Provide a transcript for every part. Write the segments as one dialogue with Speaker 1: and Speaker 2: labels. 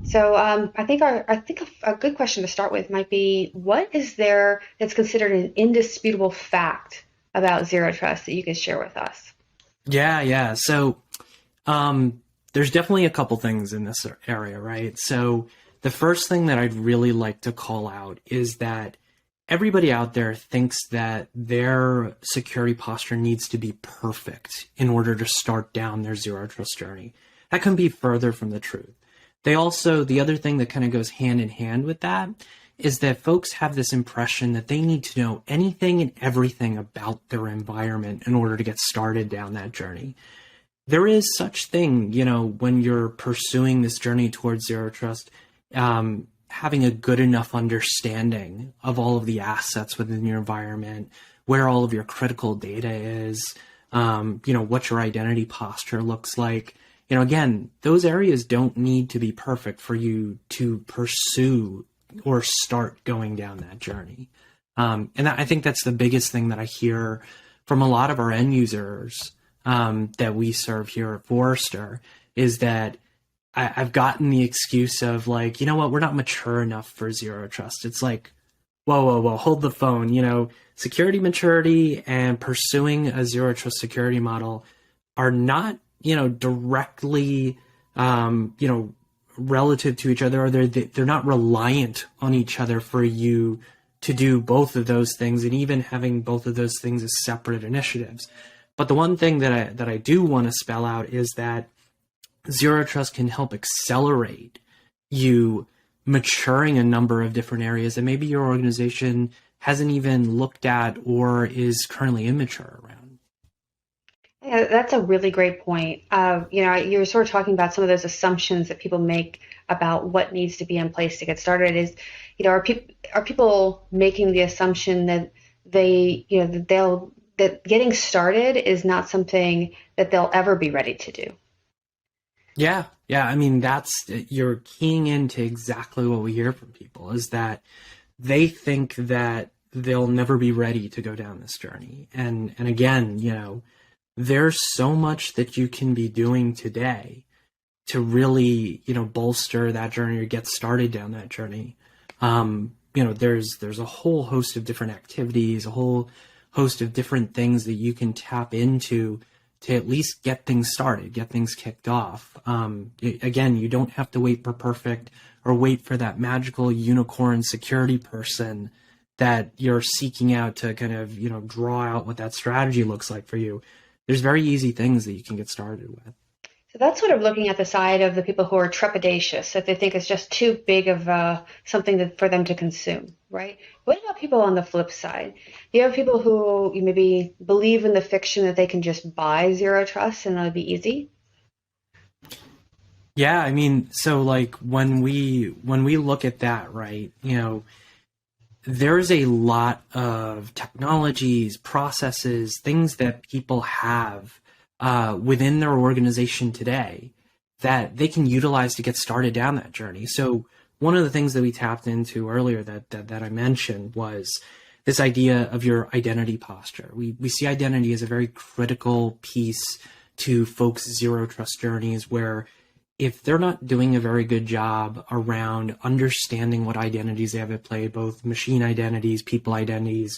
Speaker 1: So I think a good question to start with might be, what is there that's considered an indisputable fact about zero trust that you can share with us?
Speaker 2: Yeah. Um, there's definitely a couple things in this area, right? So, the first thing that I'd really like to call out is that everybody out there thinks that their security posture needs to be perfect in order to start down their zero trust journey. That can be further from the truth. The other thing that kind of goes hand in hand with that is that folks have this impression that they need to know anything and everything about their environment in order to get started down that journey. There is such thing, when you're pursuing this journey towards zero trust, having a good enough understanding of all of the assets within your environment, where all of your critical data is, what your identity posture looks like. Again, those areas don't need to be perfect for you to pursue or start going down that journey. I think that's the biggest thing that I hear from a lot of our end users that we serve here at Forrester is that I've gotten the excuse of like, you know what, we're not mature enough for zero trust. It's like, whoa, hold the phone. Security maturity and pursuing a zero trust security model are not, directly, relative to each other, or they're not reliant on each other for you to do both of those things, and even having both of those things as separate initiatives. But the one thing that I do want to spell out is that zero trust can help accelerate you maturing a number of different areas that maybe your organization hasn't even looked at or is currently immature around.
Speaker 1: Yeah, that's a really great point. You were sort of talking about some of those assumptions that people make about what needs to be in place to get started. Are people making the assumption that that getting started is not something that they'll ever be ready to do?
Speaker 2: Yeah. I mean, you're keying into exactly what we hear from people is that they think that they'll never be ready to go down this journey. And again, there's so much that you can be doing today to really, bolster that journey or get started down that journey. There's a whole host of different activities, a whole host of different things that you can tap into to at least get things started, get things kicked off. Again, you don't have to wait for perfect or wait for that magical unicorn security person that you're seeking out to kind of, draw out what that strategy looks like for you. There's very easy things that you can get started with.
Speaker 1: So that's sort of looking at the side of the people who are trepidatious, that they think it's just too big of something for them to consume, right? What about people on the flip side? You have people who you maybe believe in the fiction that they can just buy zero trust and it'll be easy.
Speaker 2: Yeah, I mean, so like when we look at that, right, there's a lot of technologies, processes, things that people have within their organization today that they can utilize to get started down that journey. So one of the things that we tapped into earlier that I mentioned was this idea of your identity posture. We see identity as a very critical piece to folks' zero trust journeys where if they're not doing a very good job around understanding what identities they have at play, both machine identities, people identities,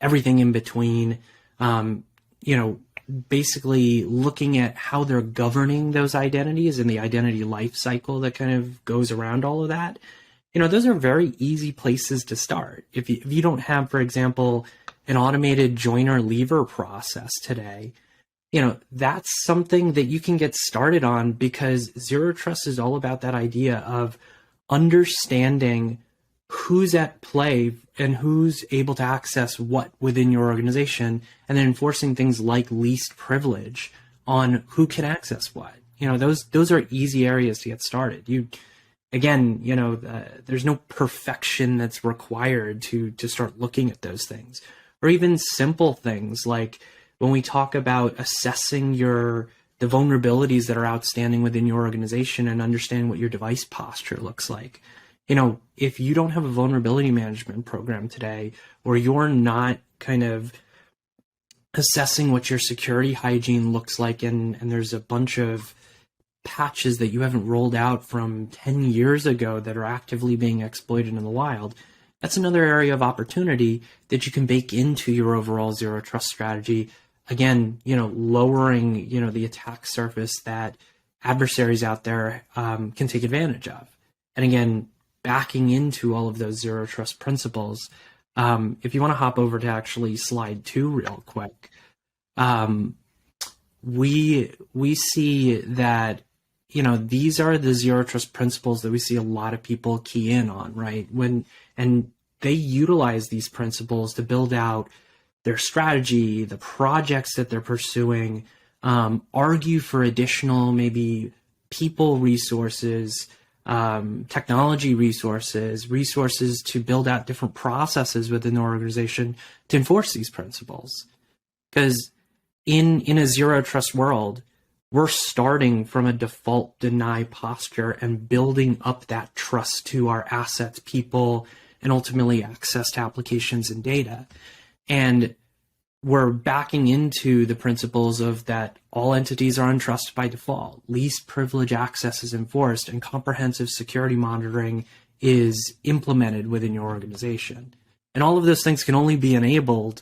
Speaker 2: everything in between, um, you know, basically looking at how they're governing those identities and the identity life cycle that kind of goes around all of that. Those are very easy places to start. If you don't have, for example, an automated joiner leaver process today, that's something that you can get started on because zero trust is all about that idea of understanding who's at play and who's able to access what within your organization, and then enforcing things like least privilege on who can access what. Those are easy areas to get started. There's no perfection that's required to start looking at those things, or even simple things like when we talk about assessing the vulnerabilities that are outstanding within your organization and understanding what your device posture looks like. If you don't have a vulnerability management program today, or you're not kind of assessing what your security hygiene looks like, and there's a bunch of patches that you haven't rolled out from 10 years ago that are actively being exploited in the wild, that's another area of opportunity that you can bake into your overall zero trust strategy. Again, lowering, the attack surface that adversaries out there can take advantage of. And again, backing into all of those zero trust principles. If you want to hop over to actually slide 2 real quick, we see that these are the zero trust principles that we see a lot of people key in on, right? And they utilize these principles to build out their strategy, the projects that they're pursuing, argue for additional maybe people resources, technology resources to build out different processes within the organization to enforce these principles. Because in a zero trust world, we're starting from a default deny posture and building up that trust to our assets, people, and ultimately access to applications and data. And we're backing into the principles of that all entities are untrusted by default, least privilege access is enforced, and comprehensive security monitoring is implemented within your organization. And all of those things can only be enabled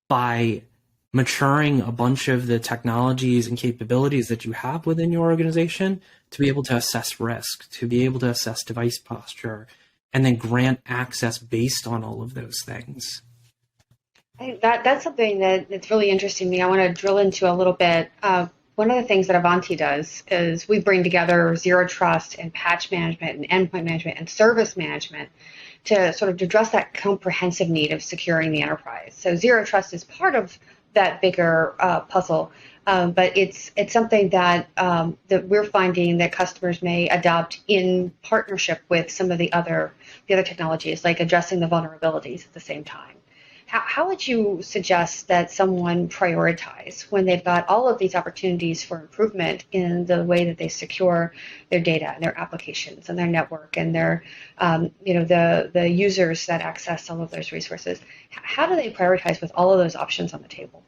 Speaker 2: by maturing a bunch of the technologies and capabilities that you have within your organization to be able to assess risk, to be able to assess device posture, and then grant access based on all of those things.
Speaker 1: I think that's something that's really interesting to me. I want to drill into a little bit. One of the things that Ivanti does is we bring together zero trust and patch management and endpoint management and service management to sort of address that comprehensive need of securing the enterprise. So zero trust is part of that bigger puzzle, but it's something that we're finding that customers may adopt in partnership with some of the other technologies, like addressing the vulnerabilities at the same time. How would you suggest that someone prioritize when they've got all of these opportunities for improvement in the way that they secure their data and their applications and their network and their, the users that access all of those resources? How do they prioritize with all of those options on the table?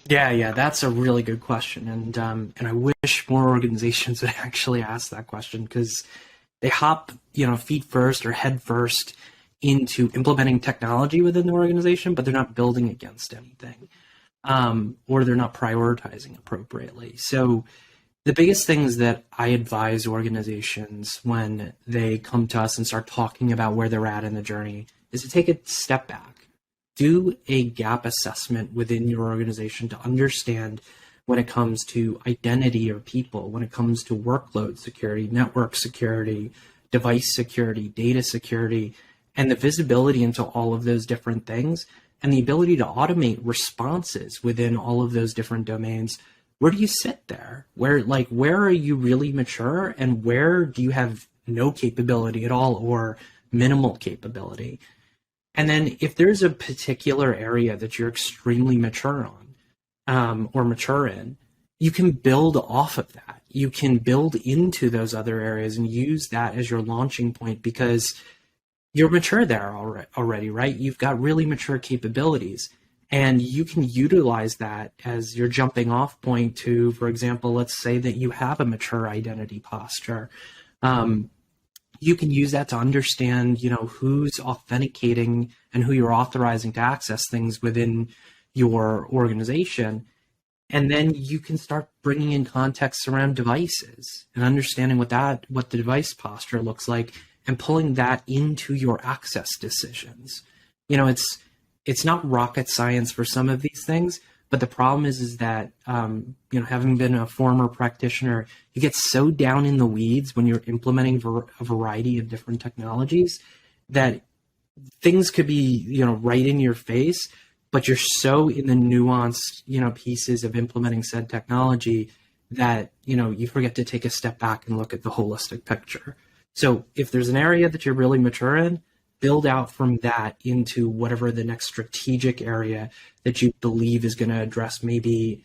Speaker 2: Yeah, that's a really good question, and I wish more organizations would actually ask that question, because they hop, feet first or head first into implementing technology within the organization, but they're not building against anything, or they're not prioritizing appropriately. So the biggest things that I advise organizations when they come to us and start talking about where they're at in the journey is to take a step back. Do a gap assessment within your organization to understand when it comes to identity or people, when it comes to workload security, network security, device security, data security, and the visibility into all of those different things, and the ability to automate responses within all of those different domains. Where do you sit there? Where are you really mature, and where do you have no capability at all or minimal capability? And then if there's a particular area that you're extremely mature on, or mature in, you can build off of that. You can build into those other areas and use that as your launching point, because you're mature there already, right? You've got really mature capabilities, and you can utilize that as your jumping off point to, for example, let's say that you have a mature identity posture. You can use that to understand, who's authenticating and who you're authorizing to access things within your organization. And then you can start bringing in context around devices and understanding what the device posture looks like, and pulling that into your access decisions. It's not rocket science for some of these things, but the problem is that, having been a former practitioner, you get so down in the weeds when you're implementing a variety of different technologies that things could be, right in your face, but you're so in the nuanced, pieces of implementing said technology that, you forget to take a step back and look at the holistic picture. So if there's an area that you're really mature in, build out from that into whatever the next strategic area that you believe is going to address maybe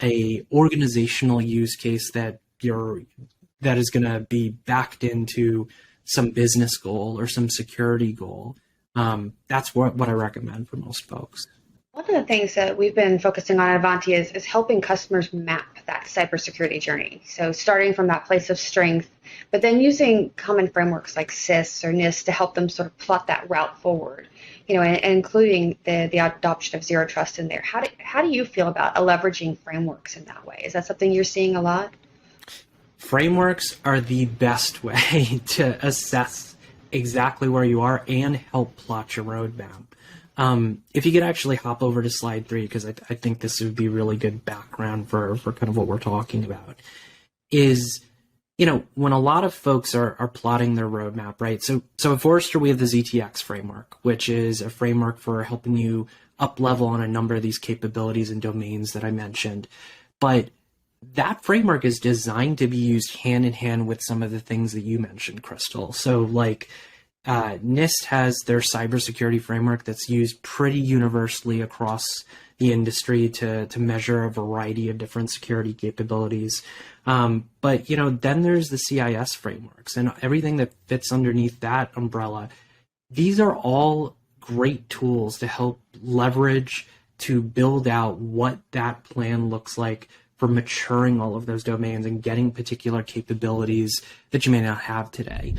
Speaker 2: a organizational use case that is going to be backed into some business goal or some security goal. That's what I recommend for most folks.
Speaker 1: One of the things that we've been focusing on at Ivanti is helping customers map that cybersecurity journey. So starting from that place of strength, but then using common frameworks like SIS or NIST to help them sort of plot that route forward, and including the adoption of zero trust in there. How do you feel about leveraging frameworks in that way? Is that something you're seeing a lot?
Speaker 2: Frameworks are the best way to assess exactly where you are and help plot your roadmap. If you could actually hop over to slide 3, because I think this would be really good background for kind of what we're talking about, is, when a lot of folks are plotting their roadmap, right? So at Forrester, we have the ZTX framework, which is a framework for helping you up level on a number of these capabilities and domains that I mentioned. But that framework is designed to be used hand in hand with some of the things that you mentioned, Crystal. So like NIST has their cybersecurity framework that's used pretty universally across the industry to measure a variety of different security capabilities. But then there's the CIS frameworks and everything that fits underneath that umbrella. These are all great tools to help leverage to build out what that plan looks like for maturing all of those domains and getting particular capabilities that you may not have today.